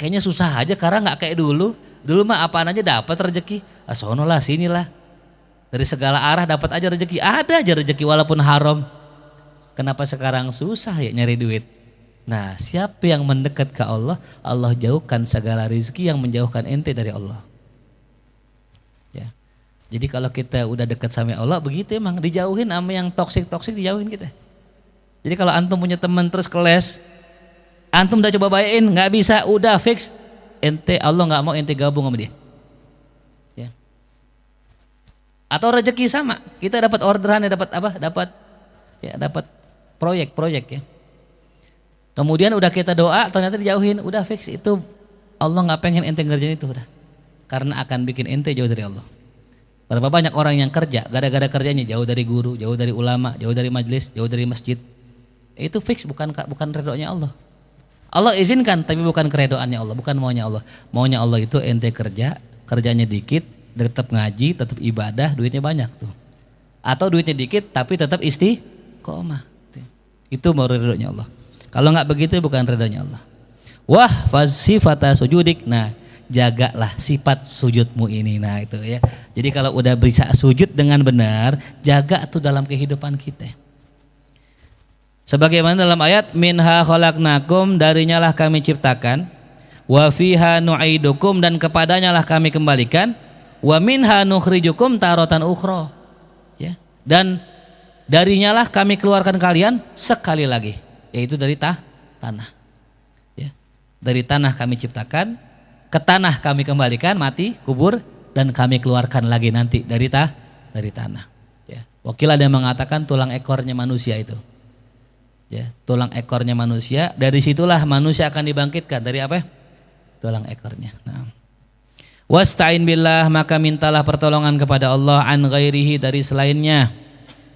kayaknya susah aja karena enggak kayak dulu. Dulu mah apaan aja dapat rezeki. Sonolah sinilah. Dari segala arah dapat aja rezeki. Ada aja rezeki walaupun haram. Kenapa sekarang susah ya nyari duit? Nah, siapa yang mendekat ke Allah, Allah jauhkan segala rizki yang menjauhkan ente dari Allah. Ya. Jadi kalau kita udah dekat sama Allah, begitu emang dijauhin sama yang toksik dijauhin kita. Jadi kalau antum punya teman terus keles, antum udah coba bayain, nggak bisa, udah fix, ente Allah nggak mau ente gabung sama dia. Ya. Atau rezeki sama, kita dapat orderan, dapat apa? Dapat proyek ya. Kemudian udah kita doa, ternyata dijauhin, udah fix itu Allah nggak pengen ente ngerjain itu udah, karena akan bikin ente jauh dari Allah. Berapa banyak orang yang kerja, gara-gara kerjanya jauh dari guru, jauh dari ulama, jauh dari majelis, jauh dari masjid. Itu fix bukan redonya Allah. Allah izinkan tapi bukan keredoannya Allah, bukan maunya Allah. Maunya Allah itu ente kerjanya dikit, tetap ngaji, tetap ibadah, duitnya banyak tuh. Atau duitnya dikit tapi tetap istiqomah. Itu mau redonya Allah. Kalau nggak begitu bukan redonya Allah. Wah fasifata sujudik. Nah, jagalah sifat sujudmu ini. Nah itu ya. Jadi kalau udah bisa sujud dengan benar, jaga tuh dalam kehidupan kita. Sebagaimana dalam ayat minha khalaqnakum, darinya lah kami ciptakan, wa fiha nu'idukum, dan kepadanya lah kami kembalikan, wa minha nukhrijukum taratan ukhra. Ya. Dan darinya lah kami keluarkan kalian sekali lagi, yaitu dari tanah. Ya. Dari tanah kami ciptakan, ke tanah kami kembalikan, mati, kubur, dan kami keluarkan lagi nanti dari tanah. Ya. Wakil ada yang mengatakan tulang ekornya manusia itu. Ya, tulang ekornya manusia, dari situlah manusia akan dibangkitkan dari apa? Tulang ekornya. Nah. Wasta'in billah, maka mintalah pertolongan kepada Allah an ghairihi, dari selainnya.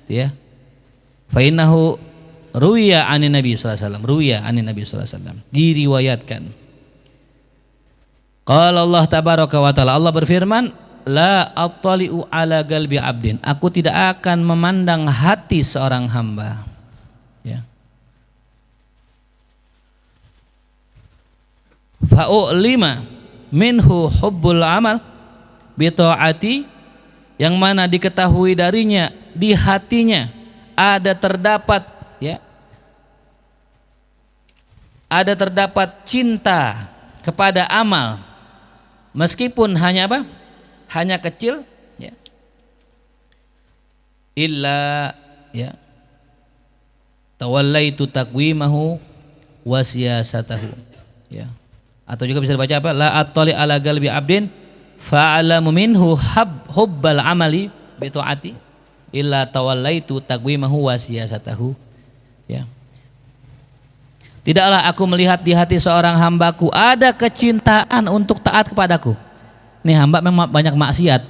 Ya. Fa innahu ruwiya anin Nabi sallallahu alaihi wasallam. Diriwayatkan. Qala Allah tabaraka wa taala, Allah berfirman, la attali'u ala qalbi abdin, aku tidak akan memandang hati seorang hamba. Ya. Fa'ulima minhu hubbul amal bita'ati, yang mana diketahui darinya di hatinya ada terdapat cinta kepada amal, meskipun hanya apa? Hanya kecil, ya. Illa ya tawallaitu taqwimahu wa siyasatahu, ya. Atau juga bisa dibaca apa? La attali ala qalbi abdin fa'alamu minhu hubbal amali bi taati illa tawallaitu taqwimahu wa siyasatahu. Ya. Tidaklah aku melihat di hati seorang hambaku ada kecintaan untuk taat kepadaku. Nih hamba memang banyak maksiat,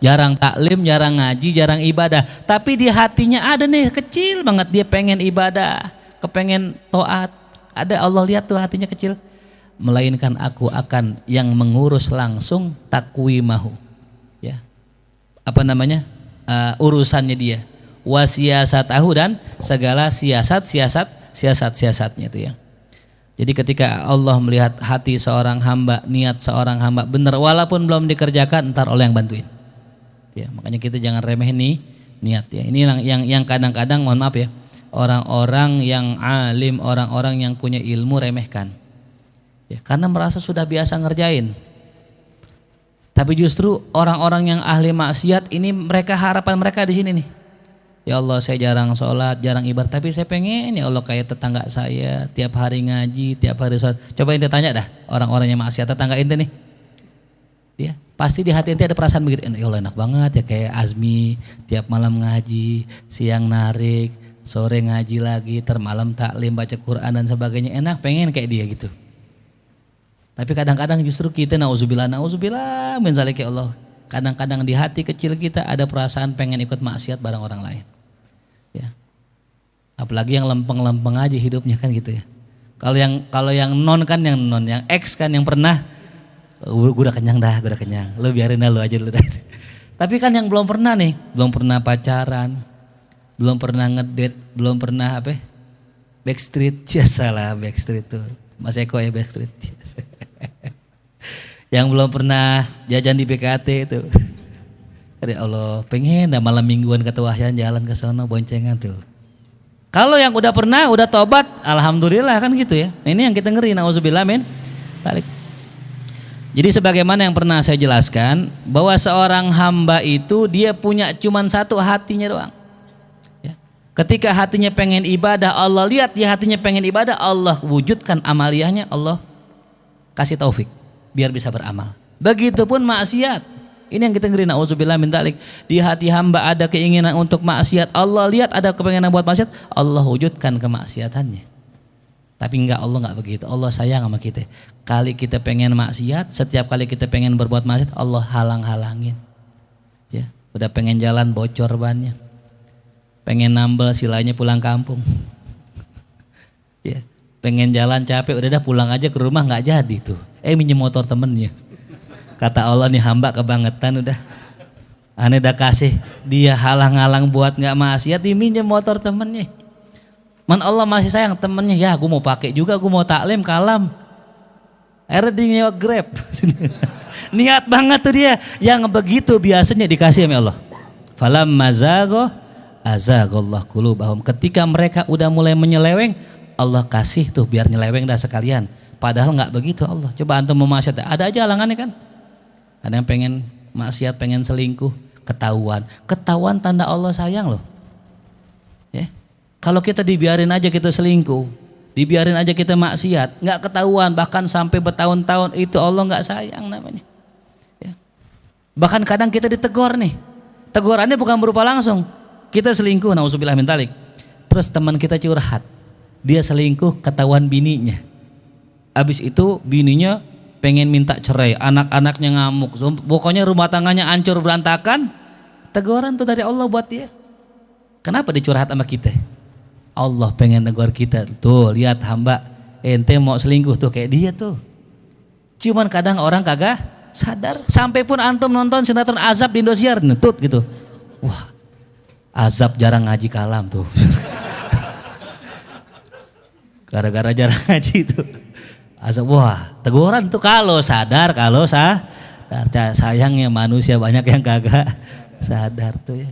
jarang taklim, jarang ngaji, jarang ibadah, tapi di hatinya ada nih kecil banget, dia pengen ibadah, kepengen taat. Ada, Allah lihat tuh hatinya kecil. Melainkan aku akan yang mengurus langsung takwimahu, ya, apa namanya, urusannya dia, wasiyasatahu, dan segala siasat-siasatnya itu ya. Jadi ketika Allah melihat hati seorang hamba, niat seorang hamba benar, walaupun belum dikerjakan, ntar Allah yang bantuin. Ya, makanya kita jangan remeh nih niat ya. Ini yang kadang-kadang, mohon maaf ya, orang-orang yang alim, orang-orang yang punya ilmu remehkan. Ya, karena merasa sudah biasa ngerjain. Tapi justru orang-orang yang ahli maksiat ini, mereka harapan mereka di sini nih. Ya Allah, saya jarang sholat, jarang ibadah, tapi saya pengen ya Allah kayak tetangga saya, tiap hari ngaji, tiap hari sholat. Coba ente tanya dah orang-orang yang maksiat, tetangga ente nih, dia pasti di hati ente ada perasaan begitu. Ya Allah, enak banget ya kayak Azmi, tiap malam ngaji, siang narik, sore ngaji lagi, termalam taklim, baca Quran dan sebagainya, enak, pengen kayak dia gitu. Tapi kadang-kadang justru kita nauzubillah min zalik ya Allah. Kadang-kadang di hati kecil kita ada perasaan pengen ikut maksiat bareng orang lain. Ya. Apalagi yang lempeng-lempeng aja hidupnya kan gitu ya. Kalau yang non kan yang non, yang ex kan yang pernah, gue udah kenyang dah, gue udah kenyang. Lo biarin dah, lo aja dulu dah. Tapi kan yang belum pernah nih, belum pernah pacaran, belum pernah ngedate, belum pernah apa? Backstreet, ya salah Backstreet tuh. Mas Eko ya Backstreet. Yang belum pernah jajan di BKT itu. Ya Allah, pengen dah malam mingguan ke Wahyan jalan ke sono boncengan tuh. Kalau yang udah pernah, udah tobat, alhamdulillah kan gitu ya. Nah, ini yang kita ngeri, nauzubillah min dzalik. Jadi sebagaimana yang pernah saya jelaskan, bahwa seorang hamba itu dia punya cuman satu hatinya doang. Ya. Ketika hatinya pengen ibadah, Allah lihat dia hatinya pengen ibadah, Allah wujudkan amaliyahnya, Allah kasih taufik biar bisa beramal. Begitupun maksiat. Ini yang kita ngeri, nauzubillah min dzalik. Di hati hamba ada keinginan untuk maksiat, Allah lihat ada kepengenan buat maksiat, Allah wujudkan kemaksiatannya. Tapi enggak, Allah enggak begitu. Allah sayang sama kita. Kali kita pengen maksiat, setiap kali kita pengen berbuat maksiat, Allah halang-halangin. Ya, udah pengen jalan bocor bannya. Pengen nambel silanya pulang kampung. Ya, pengen jalan capek, udah dah pulang aja ke rumah, enggak jadi tuh. Minjem motor temennya. Kata Allah, nih hamba kebangetan udah. Aneh dah kasih dia halang-halang buat nggak maksiat, diminjem motor temennya. Man Allah masih sayang temennya, ya gue mau pakai juga, gue mau taklim kalam. Akhirnya dia nyewa Grab. Niat banget tuh dia. Yang begitu biasanya dikasih sama Allah. Falamma zagha azaghallahu qulubahum. Ketika mereka udah mulai menyeleweng, Allah kasih tuh biar nyeleweng dah sekalian. Padahal nggak begitu Allah. Coba antum mau maksiat, ada aja halangannya kan. Ada yang pengen maksiat, pengen selingkuh, ketahuan. Ketahuan tanda Allah sayang loh. Ya. Kalau kita dibiarin aja kita selingkuh, dibiarin aja kita maksiat, nggak ketahuan, bahkan sampai bertahun-tahun, itu Allah nggak sayang namanya. Ya. Bahkan kadang kita ditegur nih. Tegurannya bukan berupa langsung. Kita selingkuh, nauzubillah min dzalik. Terus teman kita curhat. Dia selingkuh, ketahuan bininya. Habis itu bininya pengen minta cerai, anak-anaknya ngamuk, pokoknya rumah tangganya hancur berantakan. Teguran tuh dari Allah buat dia. Kenapa dicurhat sama kita? Allah pengen negur kita. Tuh lihat hamba, ente mau selingkuh tuh kayak dia tuh. Cuman kadang orang kagak sadar. Sampai pun antum nonton sinetron azab di Indosiar, nentut gitu. Wah, azab jarang ngaji kalam tuh. Gara-gara jarang ngaji tuh. Azab, wah, teguran tuh kalau sadar, sayangnya manusia banyak yang kagak sadar tuh ya.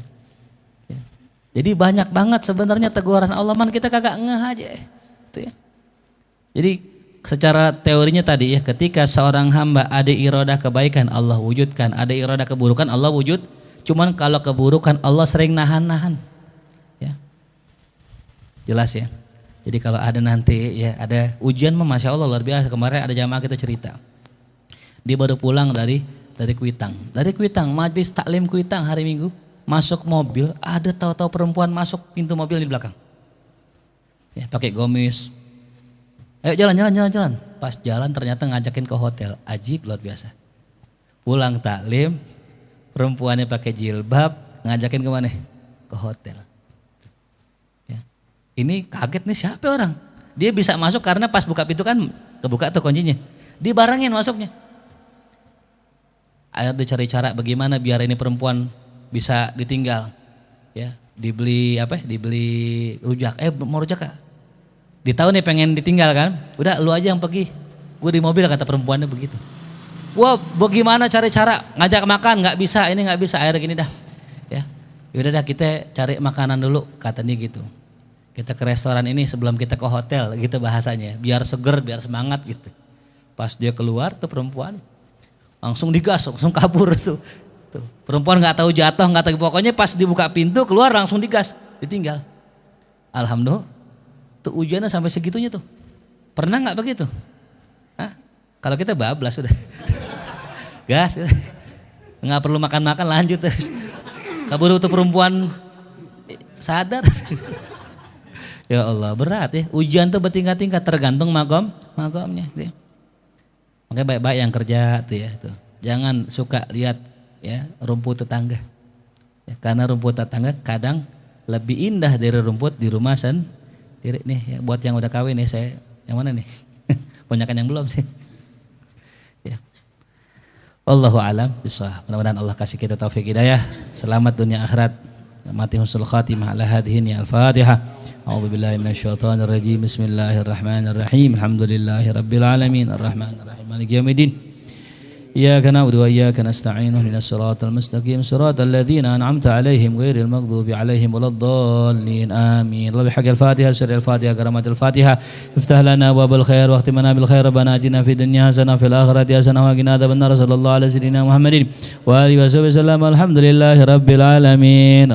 Jadi banyak banget sebenarnya teguran Allah, man kita kagak ngeh aja tuh ya. Jadi secara teorinya tadi ya, ketika seorang hamba ada iradah kebaikan Allah wujudkan, ada iradah keburukan Allah wujud. Cuman kalau keburukan Allah sering nahan-nahan. Ya. Jelas ya. Jadi kalau ada nanti ya ada ujian mah Masya Allah luar biasa. Kemarin ada jamaah kita cerita, dia baru pulang dari Kuitang, majlis taklim Kuitang hari Minggu, masuk mobil ada tahu-tahu perempuan masuk pintu mobil di belakang, ya pakai gomis, ayo jalan. Pas jalan ternyata ngajakin ke hotel, ajib luar biasa. Pulang taklim, perempuannya pakai jilbab, ngajakin kemana? Ke hotel. Ini kaget nih, siapa orang? Dia bisa masuk karena pas buka pintu kan kebuka tuh kuncinya. Dibarengin masuknya. Akhirnya dicari cara bagaimana biar ini perempuan bisa ditinggal. Ya, dibeli rujak. Mau rujak Kak? Ditahu nih pengen ditinggal kan? Udah lu aja yang pergi. Gue di mobil, kata perempuannya begitu. Wah, bagaimana cari cara ngajak makan, nggak bisa, ini nggak bisa. Akhirnya gini dah. Ya. Yaudah dah kita cari makanan dulu, katanya gitu. Kita ke restoran ini sebelum kita ke hotel gitu bahasanya, biar seger, biar semangat gitu. Pas dia keluar tuh perempuan langsung digas, langsung kabur tuh. Perempuan nggak tahu jatuh, nggak tahu, pokoknya pas dibuka pintu keluar langsung digas, ditinggal. Alhamdulillah tuh ujiannya sampai segitunya tuh. Pernah nggak begitu? Hah? Kalau kita bablas sudah gas, nggak perlu makan lanjut terus. Kabur tuh perempuan sadar. Ya Allah, berat ya. Ujian tuh bertingkat-tingkat tergantung magomnya. Gitu. Makanya baik-baik yang kerja tuh ya. Tuh. Jangan suka lihat ya rumput tetangga. Ya, karena rumput tetangga kadang lebih indah dari rumput di rumah sendiri nih. Ya, buat yang udah kawin nih, saya yang mana nih? Banyakan yang belum sih. Ya. Wallahu a'lam bishawab. Mudah-mudahan Allah kasih kita taufik hidayah. Selamat dunia akhirat. Mati husnul khatimah ala hadhihi al-Fatihah. A'udzu billahi minasyaitonir rajim. Bismillahirrahmanirrahim. Alhamdulillahirabbil alamin arrahmanirrahim maliki yaumiddin. إياك نعبد وإياك نستعين اهدنا الصراط المستقيم صراط الذين أنعمت عليهم غير المغضوب عليهم ولا الضالين آمين. الله بحق الفاتحة سر الفاتحة كرامة الفاتحة افتح لنا أبواب الخير واختمنا بالخير ربنا آتنا في الدنيا حسنة في الآخرة حسنة وقنا عذاب النار صلى الله على سيدنا محمد وآله وصحبه وسلم الحمد لله رب العالمين.